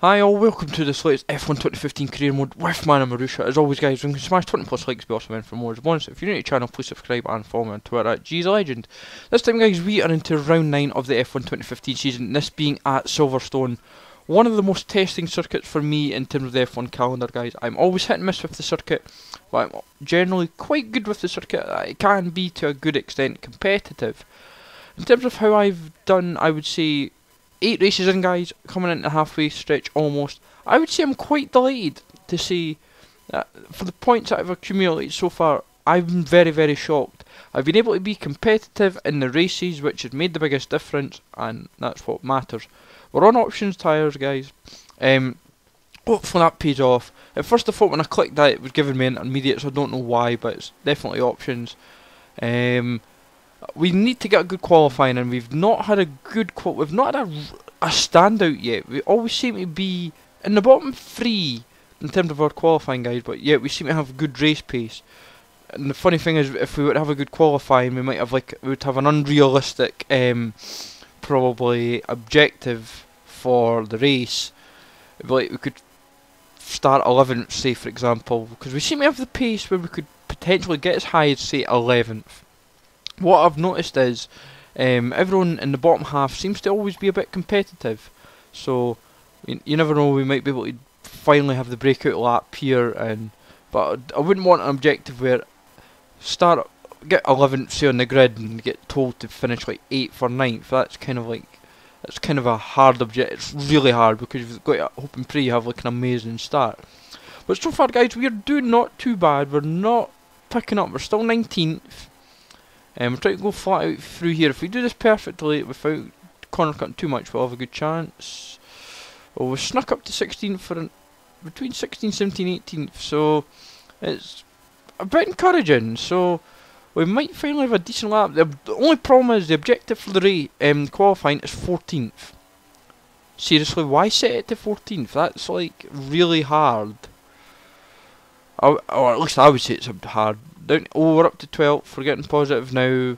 Hi all, welcome to this latest F1 2015 career mode with Manor Marussia. As always guys, you can smash 20 plus likes to be awesome and for more as a bonus. If you're new to the channel, please subscribe and follow me on Twitter at GZLegend. This time guys, we are into round 9 of the F1 2015 season, this being at Silverstone. One of the most testing circuits for me in terms of the F1 calendar guys. I'm always hit and miss with the circuit, but I'm generally quite good with the circuit. It can be to a good extent competitive. In terms of how I've done, I would say 8 races in guys, coming into the halfway stretch almost. I would say I'm quite delighted to see that for the points that I've accumulated so far, I'm very shocked. I've been able to be competitive in the races, which has made the biggest difference, and that's what matters. We're on options tyres guys. Hopefully that pays off. At first I thought when I clicked that it was giving me intermediates, I don't know why, but it's definitely options. We need to get a good qualifying, and we've not had a good we've not had a standout yet. We always seem to be in the bottom 3 in terms of our qualifying guys, but yet we seem to have good race pace. And the funny thing is, if we would have a good qualifying, we would have an unrealistic probably objective for the race. Like we could start 11th, say for example, because we seem to have the pace where we could potentially get as high as say 11th. What I've noticed is everyone in the bottom half seems to always be a bit competitive, so you never know, we might be able to finally have the breakout lap here. But I wouldn't want an objective where get 11th say on the grid and get told to finish like 8th or 9th. That's kind of a hard objective. It's really hard because you've got to hope and pray you have like an amazing start. But so far guys, we're doing not too bad. We're not picking up. We're still 19th. We're trying to go flat out through here. If we do this perfectly without corner cutting too much, we'll have a good chance. Well, we've snuck up to 16th for between 16, 17, 18th, so it's a bit encouraging. So we might finally have a decent lap. The only problem is the objective for the qualifying is 14th. Seriously, why set it to 14th? That's like really hard. Or at least I would say it's hard. We're up to 12th, we're getting positive now.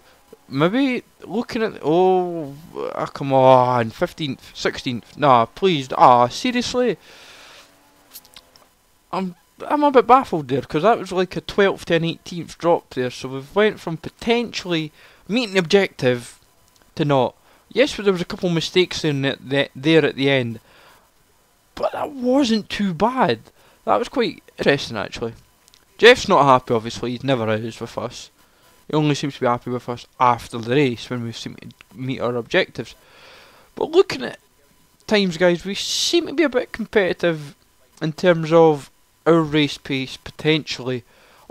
Maybe looking at, come on, 15th, 16th, nah, please, seriously? I'm a bit baffled there, because that was like a 12th to an 18th drop there, so we've went from potentially meeting the objective to not. Yes, there was a couple mistakes in there at the end, but that wasn't too bad. That was quite interesting actually. Jeff's not happy obviously, he never is with us. He only seems to be happy with us after the race when we seem to meet our objectives. But looking at times guys, we seem to be a bit competitive in terms of our race pace potentially.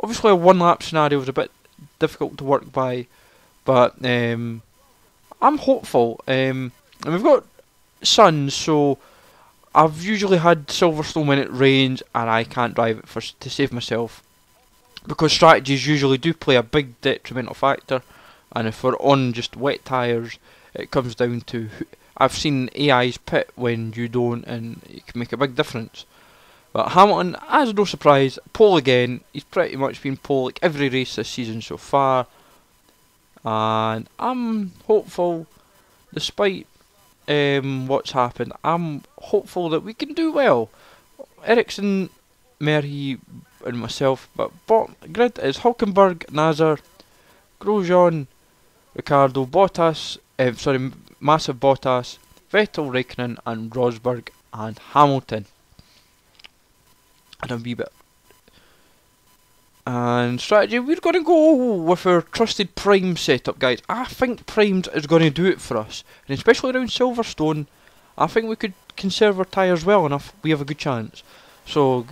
Obviously a one lap scenario is a bit difficult to work by, but I'm hopeful. And we've got sons, so I've usually had Silverstone when it rains and I can't drive it to save myself, because strategies usually do play a big detrimental factor, and if we're on just wet tyres, it comes down to I've seen AIs pit when you don't, and it can make a big difference. But Hamilton, as no surprise, pole again. He's pretty much been pole like every race this season so far, and I'm hopeful, despite what's happened, I'm hopeful that we can do well. Ericsson, Merhi and myself, but bottom grid is Hulkenberg, Nazar, Grosjean, Ricardo, Bottas, Massive Bottas, Vettel, Raikkonen and Rosberg and Hamilton. And a wee bit. And strategy, we're going to go with our trusted Prime setup guys. I think Primed is going to do it for us, and especially around Silverstone, I think we could conserve our tyres well enough, we have a good chance. So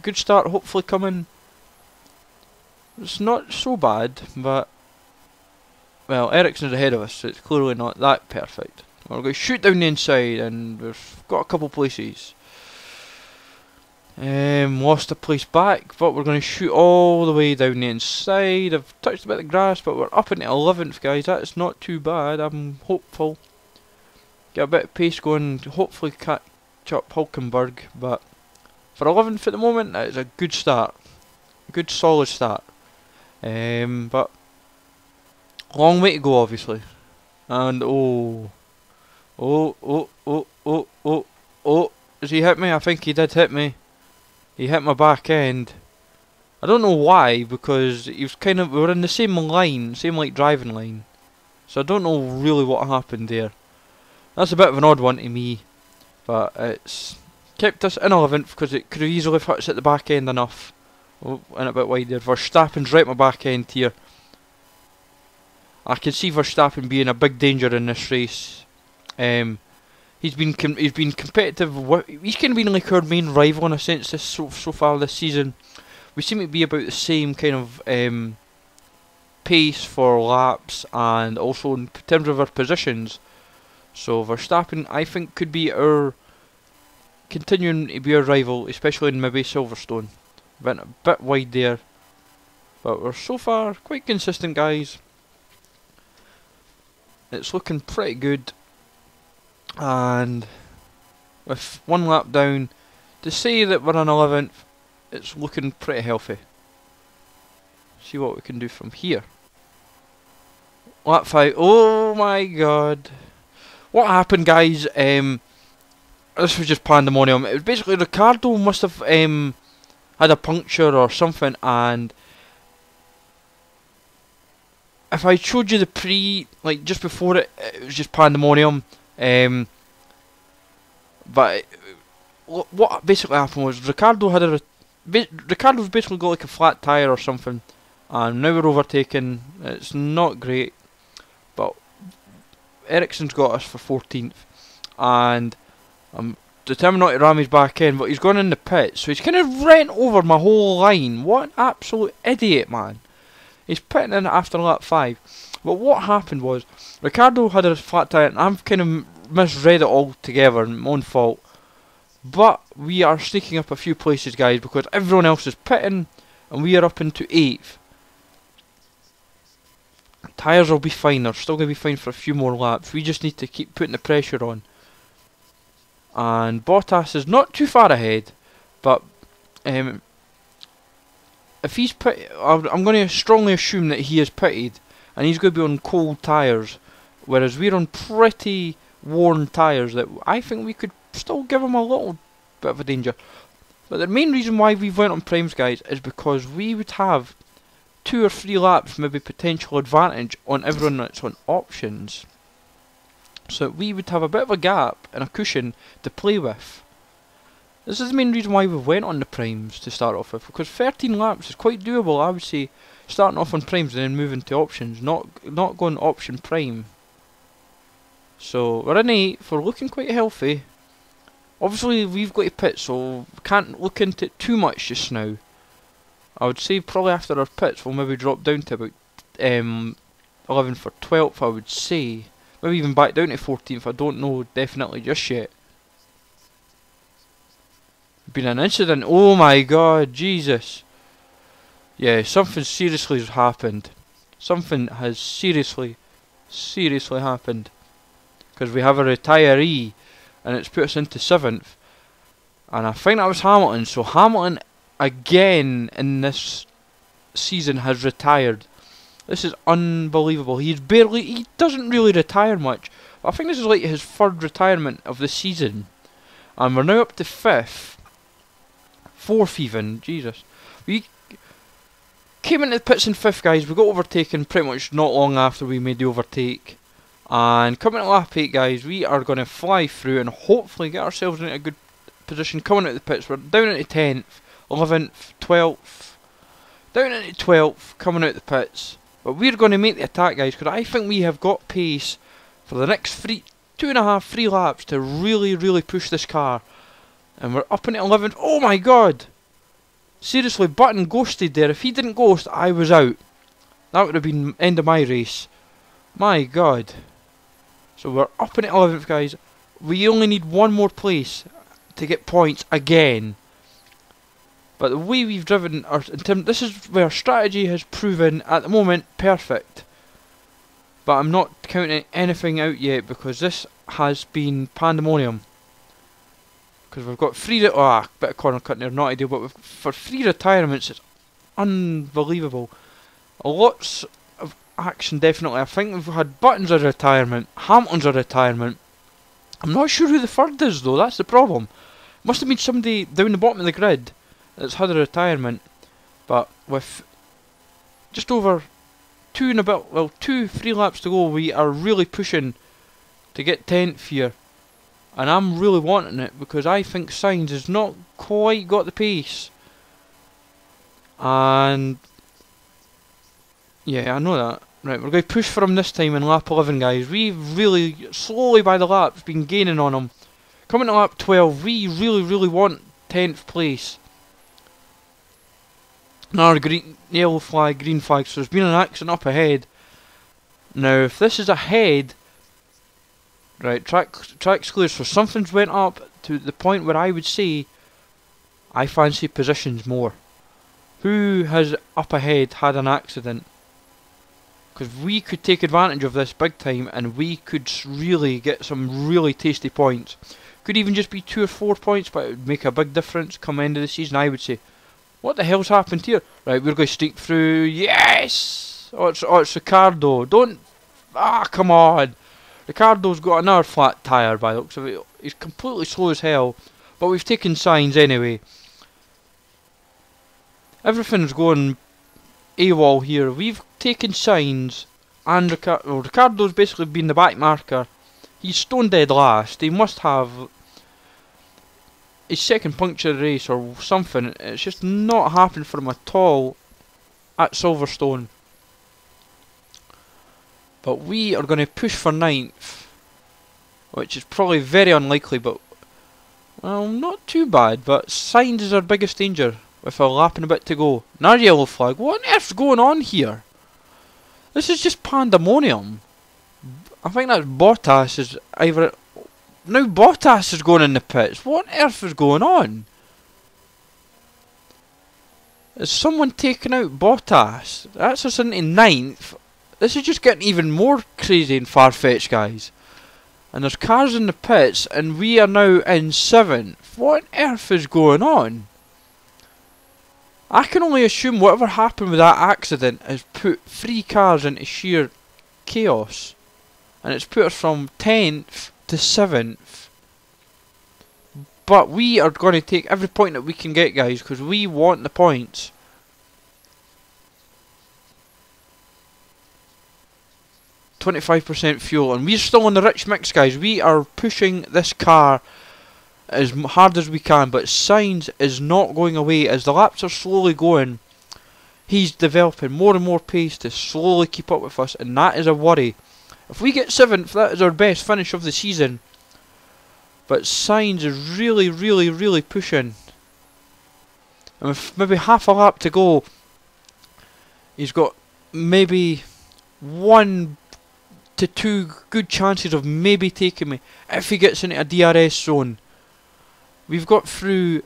good start hopefully coming. It's not so bad, but well, Ericsson's ahead of us, so it's clearly not that perfect. We're going to shoot down the inside, and we've got a couple places. Lost a place back, but we're going to shoot all the way down the inside. I've touched a bit of grass, but we're up into 11th guys. That's not too bad. I'm hopeful. Get a bit of pace going, hopefully catch up Hulkenberg, but for 11th at the moment, that is a good start. Good solid start. But long way to go obviously. And oh, Has he hit me? I think he did hit me. He hit my back end. I don't know why, because he was we were in the same line, same like driving line. So I don't know really what happened there. That's a bit of an odd one to me, but it's kept us in 11th because it could have easily hit us at the back end enough. Oh, and a bit wide there. Verstappen's right at my back end here. I can see Verstappen being a big danger in this race. He's been competitive. He's kind of been like our main rival in a sense so far this season. We seem to be about the same kind of pace for laps and also in terms of our positions. So Verstappen, I think, could be continuing to be our rival, especially in maybe Silverstone. Went a bit wide there, but we're so far quite consistent, guys. It's looking pretty good, and with one lap down, to say that we're on 11th, it's looking pretty healthy. See what we can do from here. Lap 5. Oh my god. What happened, guys? This was just pandemonium. It was basically Ricciardo must have had a puncture or something, and if I showed you the like just before it, it was just pandemonium. But what basically happened was Ricciardo's basically got like a flat tyre or something, and now we're overtaking. It's not great, but Ericsson's got us for 14th, and I'm determined not to ram his back end, but he's gone in the pit, so he's kind of rent over my whole line. What an absolute idiot, man. He's pitting in after lap 5. But what happened was, Ricciardo had a flat tyre, and I've kind of misread it all together, my own fault. But we are sneaking up a few places, guys, because everyone else is pitting, and we are up into 8th. Tyres will be fine, they're still going to be fine for a few more laps. We just need to keep putting the pressure on. And Bottas is not too far ahead, but if he's I'm going to strongly assume that he is pitted, and he's going to be on cold tyres, whereas we're on pretty worn tyres that I think we could still give him a little bit of a danger. But the main reason why we went on primes, guys, is because we would have 2 or 3 laps, maybe potential advantage on everyone that's on options. So we would have a bit of a gap and a cushion to play with. This is the main reason why we went on the primes to start off with, because 13 laps is quite doable, I would say, starting off on primes and then moving to options, not going option prime. So we're in 8th, we're looking quite healthy. Obviously we've got to pit, so we can't look into it too much just now. I would say probably after our pits we'll maybe drop down to about 11 for 12th, I would say. Maybe even back down to 14th, I don't know definitely just yet. Been an incident, oh my god, Jesus. Yeah, something seriously has happened. Something has seriously happened. Because we have a retiree, and it's put us into 7th. And I think that was Hamilton, so Hamilton again in this season has retired. This is unbelievable. He doesn't really retire much. But I think this is like his 3rd retirement of the season. And we're now up to 5th. 4th even, Jesus. We came into the pits in 5th, guys. We got overtaken pretty much not long after we made the overtake. And coming to lap 8, guys, we are going to fly through and hopefully get ourselves into a good position coming out of the pits. We're down into 10th, 11th, 12th. Down into 12th, coming out of the pits. But we're going to make the attack, guys, because I think we have got pace for the next 2.5, 3 laps to really push this car. And we're up into 11th. Oh my god! Seriously, Button ghosted there. If he didn't ghost, I was out. That would have been end of my race. My god. So we're up into 11th, guys. We only need one more place to get points again. But the way we've driven, this is where our strategy has proven at the moment perfect. But I'm not counting anything out yet because this has been pandemonium. Because we've got 3, bit of corner cutting there, not ideal, but for 3 retirements, it's unbelievable. Lots of action, definitely. I think we've had Button's a retirement, Hamilton's a retirement. I'm not sure who the 3rd is though, that's the problem. Must have been somebody down the bottom of the grid that's had a retirement. But with just over 2 3 laps to go, we are really pushing to get 10th here. And I'm really wanting it because I think Sainz has not quite got the pace. And yeah, I know that. Right, we're going to push for him this time in lap 11, guys. We've really, slowly by the laps, been gaining on him. Coming to lap 12, we really want 10th place. Another green, yellow flag, green flag, so there's been an accident up ahead. Now, if this is ahead, right, track's clear, so something's went up to the point where I would say I fancy positions more. Who has up ahead had an accident? Because we could take advantage of this big time and we could really get some really tasty points. Could even just be 2 or 4 points, but it would make a big difference come end of the season, I would say. What the hell's happened here? Right, we're going to sneak through. Yes! Oh, it's Ricardo. Don't... Ah, come on! Ricardo's got another flat tyre by the looks of it. He's completely slow as hell. But we've taken signs anyway. Everything's going AWOL here. We've taken signs, and Ricardo's basically been the back marker. He's stone dead last. He must have his second puncture of the race or something. It's just not happened for him at all at Silverstone. But we are going to push for 9th, which is probably very unlikely, but well, not too bad. But Sainz is our biggest danger with a lap and a bit to go. Now yellow flag. What on earth's going on here? This is just pandemonium. I think that's Bottas is either... Now Bottas is going in the pits. What on earth is going on? Is someone taking out Bottas? That's us into 9th. This is just getting even more crazy and far-fetched, guys. And there's cars in the pits and we are now in 7th. What on earth is going on? I can only assume whatever happened with that accident has put 3 cars into sheer chaos. And it's put us from 10th to 7th. But we are going to take every point that we can get, guys, because we want the points. %25 fuel, and we're still on the rich mix, guys. We are pushing this car as hard as we can, but Sainz is not going away. As the laps are slowly going, he's developing more and more pace to slowly keep up with us, and that is a worry. If we get 7th, that is our best finish of the season. But Sainz is really pushing. And with maybe half a lap to go, he's got maybe 1 to 2 good chances of maybe taking me if he gets into a DRS zone. We've got through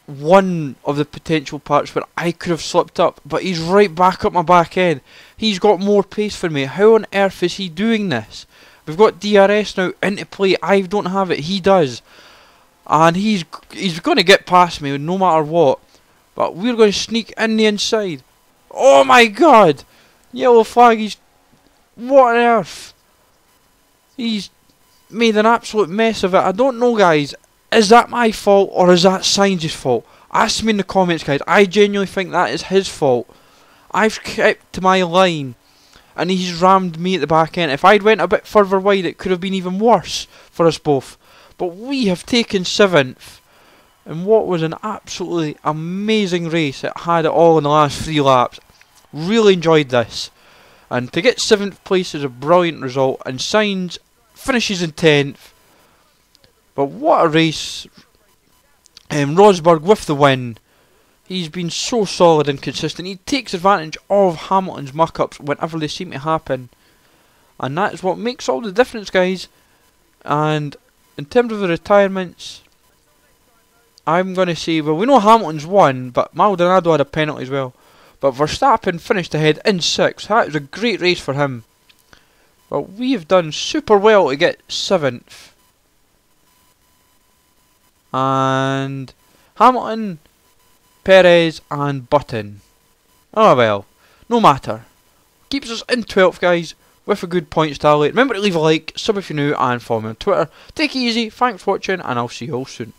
one of the potential parts where I could have slipped up, but he's right back up my back end. He's got more pace for me. How on earth is he doing this? We've got DRS now into play. I don't have it. He does. And he's going to get past me no matter what. But we're going to sneak in the inside. Oh my god! Yellow flag. He's... What on earth? He's made an absolute mess of it. I don't know, guys. Is that my fault or is that Sainz's fault? Ask me in the comments, guys. I genuinely think that is his fault. I've kept to my line and he's rammed me at the back end. If I'd went a bit further wide, it could have been even worse for us both. But we have taken 7th in what was an absolutely amazing race. It had it all in the last 3 laps. Really enjoyed this. And to get 7th place is a brilliant result. And Sainz finishes in 10th. But what a race. Rosberg with the win. He's been so solid and consistent. He takes advantage of Hamilton's muck-ups whenever they seem to happen. And that is what makes all the difference, guys. And in terms of the retirements, I'm going to say, well, we know Hamilton's won, but Maldonado had a penalty as well. But Verstappen finished ahead in 6th. That was a great race for him. But we have done super well to get 7th. And Hamilton, Perez and Button. Oh well, no matter. Keeps us in 12th, guys, with a good points tally. Remember to leave a like, sub if you're new, and follow me on Twitter. Take it easy, thanks for watching, and I'll see you all soon.